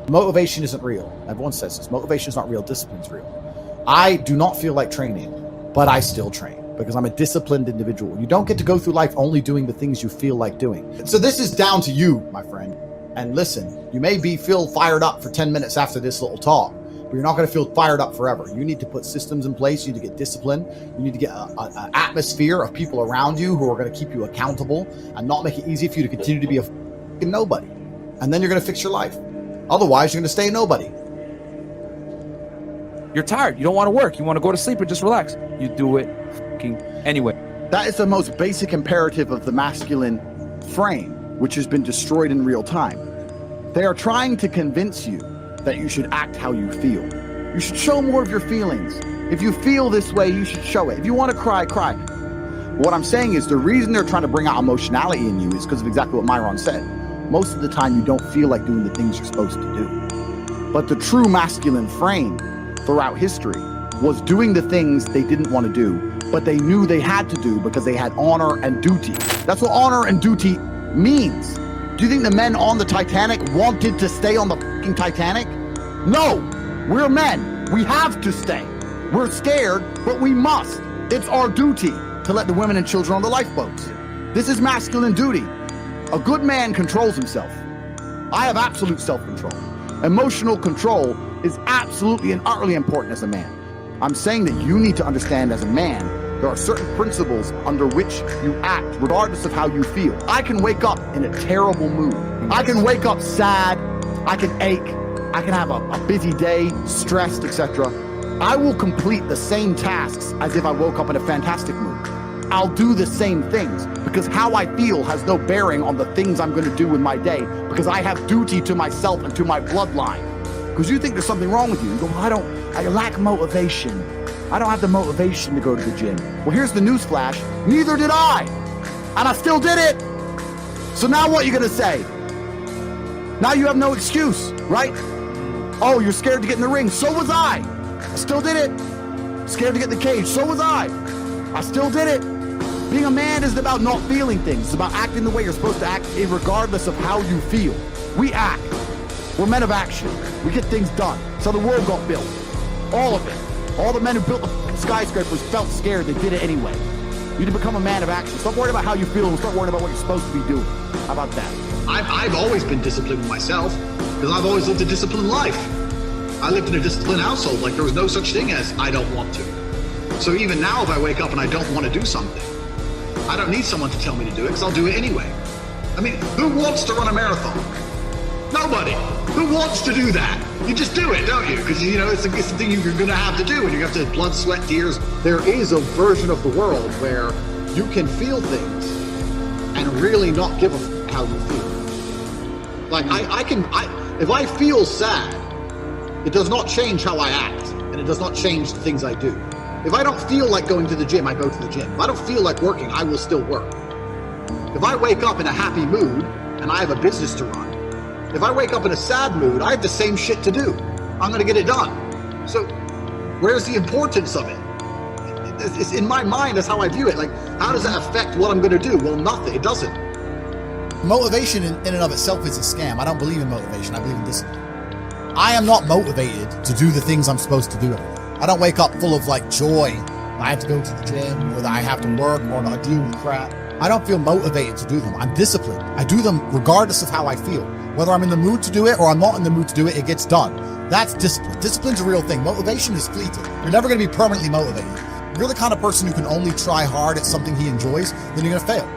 Motivation isn't real. Everyone says this. Motivation is not real. Discipline's real. I do not feel like training, but I still train because I'm a disciplined individual. You don't get to go through life only doing the things you feel like doing. So this is down to you, my friend. And listen, you may feel fired up for 10 minutes after this little talk, but you're not going to feel fired up forever. You need to put systems in place. You need to get discipline. You need to get an atmosphere of people around you who are going to keep you accountable and not make it easy for you to continue to be a fucking nobody. And then you're going to fix your life. Otherwise, you're going to stay a nobody. You're tired. You don't want to work. You want to go to sleep or just relax. You do it anyway. That is the most basic imperative of the masculine frame, which has been destroyed in real time. They are trying to convince you that you should act how you feel. You should show more of your feelings. If you feel this way, you should show it. If you want to cry, cry. What I'm saying is the reason they're trying to bring out emotionality in you is because of exactly what Myron said. Most of the time, you don't feel like doing the things you're supposed to do. But the true masculine frame throughout history was doing the things they didn't want to do, but they knew they had to do because they had honor and duty. That's what honor and duty means. Do you think the men on the Titanic wanted to stay on the fucking Titanic? No, we're men. We have to stay. We're scared, but we must. It's our duty to let the women and children on the lifeboats. This is masculine duty. A good man controls himself. I have absolute self-control. Emotional control is absolutely and utterly important as a man. I'm saying that you need to understand as a man, there are certain principles under which you act, regardless of how you feel. I can wake up in a terrible mood. I can wake up sad. I can ache. I can have a busy day, stressed, etc. I will complete the same tasks as if I woke up in a fantastic mood. I'll do the same things because how I feel has no bearing on the things I'm going to do in my day because I have duty to myself and to my bloodline. Because you think there's something wrong with you. You go, well, I lack motivation. I don't have the motivation to go to the gym. Well, here's the news flash. Neither did I. And I still did it. So now what are you going to say? Now you have no excuse, right? Oh, you're scared to get in the ring. So was I. I still did it. Scared to get in the cage. So was I. I still did it. Being a man isn't about not feeling things. It's about acting the way you're supposed to act regardless of how you feel. We act. We're men of action. We get things done. So the world got built. All of it. All the men who built the skyscrapers felt scared. They did it anyway. You need to become a man of action. Stop worrying about how you feel and start worrying about what you're supposed to be doing. How about that? I've always been disciplined with myself because I've always lived a disciplined life. I lived in a disciplined household. Like there was no such thing as I don't want to. So even now if I wake up and I don't want to do something, I don't need someone to tell me to do it because I'll do it anyway. I mean, who wants to run a marathon? Nobody. Who wants to do that? You just do it, don't you? Because, you know, it's the thing you're going to have to do, and you have to blood, sweat, tears. There is a version of the world where you can feel things and really not give a f*** how you feel. Like, if I feel sad, it does not change how I act, and it does not change the things I do. If I don't feel like going to the gym, I go to the gym. If I don't feel like working, I will still work. If I wake up in a happy mood, and I have a business to run, if I wake up in a sad mood, I have the same shit to do. I'm going to get it done. So where's the importance of it? It's in my mind, that's how I view it. Like, how does that affect what I'm going to do? Well, nothing. It doesn't. Motivation in and of itself is a scam. I don't believe in motivation. I believe in discipline. I am not motivated to do the things I'm supposed to do every day. I don't wake up full of like joy. I have to go to the gym, or that I have to work, or not deal with crap. I don't feel motivated to do them. I'm disciplined. I do them regardless of how I feel. Whether I'm in the mood to do it or I'm not in the mood to do it, it gets done. That's discipline. Discipline's a real thing. Motivation is fleeting. You're never going to be permanently motivated. If you're the kind of person who can only try hard at something he enjoys, then you're going to fail.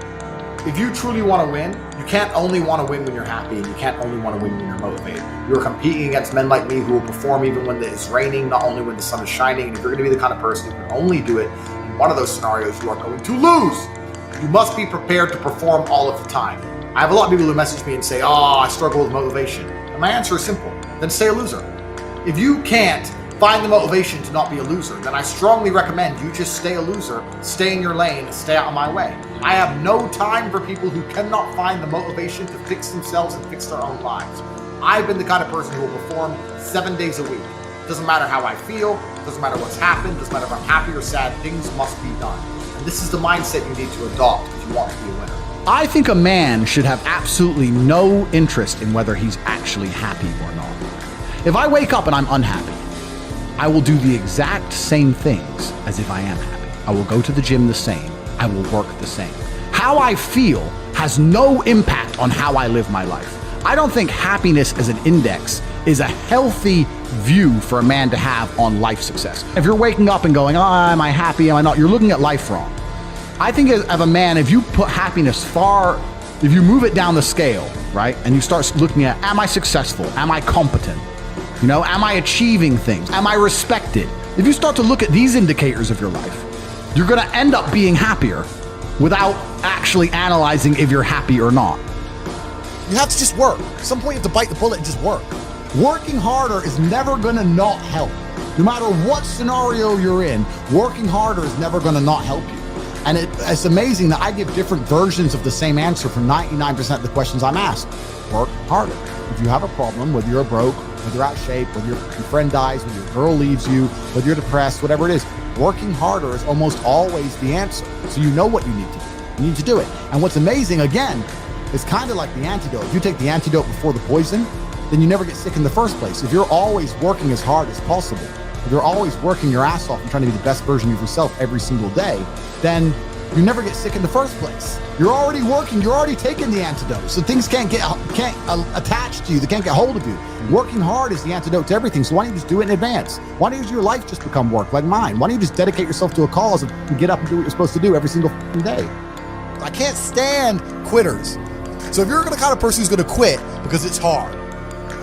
If you truly want to win, you can't only want to win when you're happy, and you can't only want to win when you're motivated. You're competing against men like me who will perform even when it's raining, not only when the sun is shining. And if you're going to be the kind of person who can only do it in one of those scenarios, you are going to lose. You must be prepared to perform all of the time. I have a lot of people who message me and say, oh, I struggle with motivation. And my answer is simple. Then stay a loser. If you can't find the motivation to not be a loser, then I strongly recommend you just stay a loser, stay in your lane, and stay out of my way. I have no time for people who cannot find the motivation to fix themselves and fix their own lives. I've been the kind of person who will perform 7 days a week. Doesn't matter how I feel, doesn't matter what's happened, doesn't matter if I'm happy or sad, things must be done. And this is the mindset you need to adopt if you want to be a winner. I think a man should have absolutely no interest in whether he's actually happy or not. If I wake up and I'm unhappy, I will do the exact same things as if I am happy. I will go to the gym the same. I will work the same. How I feel has no impact on how I live my life. I don't think happiness as an index is a healthy view for a man to have on life success. If you're waking up and going, oh, am I happy, am I not? You're looking at life wrong. I think of a man, if you put happiness if you move it down the scale, right? And you start looking at, am I successful? Am I competent? You know, am I achieving things? Am I respected? If you start to look at these indicators of your life, you're gonna end up being happier without actually analyzing if you're happy or not. You have to just work. At some point you have to bite the bullet and just work. Working harder is never gonna not help. No matter what scenario you're in, working harder is never gonna not help you. And it's amazing that I give different versions of the same answer for 99% of the questions I'm asked. Work harder. If you have a problem, whether you're broke, whether you're out of shape, whether your friend dies, whether your girl leaves you, whether you're depressed, whatever it is, working harder is almost always the answer. So you know what you need to do. You need to do it. And what's amazing, again, is kind of like the antidote. If you take the antidote before the poison, then you never get sick in the first place. If you're always working as hard as possible, if you're always working your ass off and trying to be the best version of yourself every single day, then you never get sick in the first place. You're already working, you're already taking the antidote. So things can't attach to you, they can't get hold of you. Working hard is the antidote to everything. So why don't you just do it in advance? Why don't your life just become work like mine? Why don't you just dedicate yourself to a cause and get up and do what you're supposed to do every single day? I can't stand quitters. So if you're the kind of person who's gonna quit because it's hard,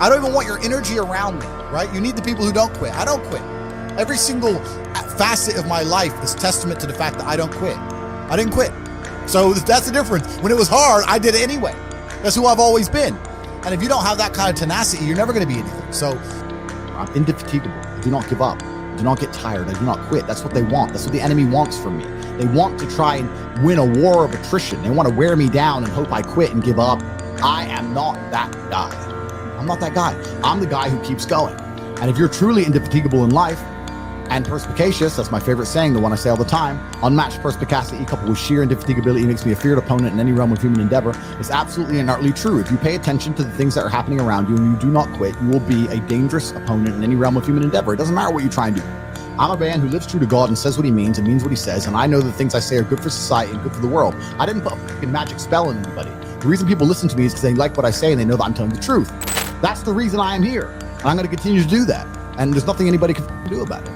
I don't even want your energy around me, right? You need the people who don't quit. I don't quit. Every single facet of my life is testament to the fact that I don't quit. I didn't quit. So that's the difference. When it was hard, I did it anyway. That's who I've always been. And if you don't have that kind of tenacity, you're never gonna be anything. So I'm indefatigable. I do not give up. I do not get tired. I do not quit. That's what they want. That's what the enemy wants from me. They want to try and win a war of attrition. They want to wear me down and hope I quit and give up. I am not that guy. I'm not that guy. I'm the guy who keeps going. And if you're truly indefatigable in life and perspicacious, that's my favorite saying, the one I say all the time, unmatched perspicacity coupled with sheer indefatigability makes me a feared opponent in any realm of human endeavor, is absolutely and utterly true. If you pay attention to the things that are happening around you and you do not quit, you will be a dangerous opponent in any realm of human endeavor. It doesn't matter what you try and do. I'm a man who lives true to God and says what he means and means what he says, and I know the things I say are good for society and good for the world. I didn't put a fucking magic spell on anybody. The reason people listen to me is because they like what I say and they know that I'm telling the truth. That's the reason I am here. And I'm going to continue to do that. And there's nothing anybody can do about it.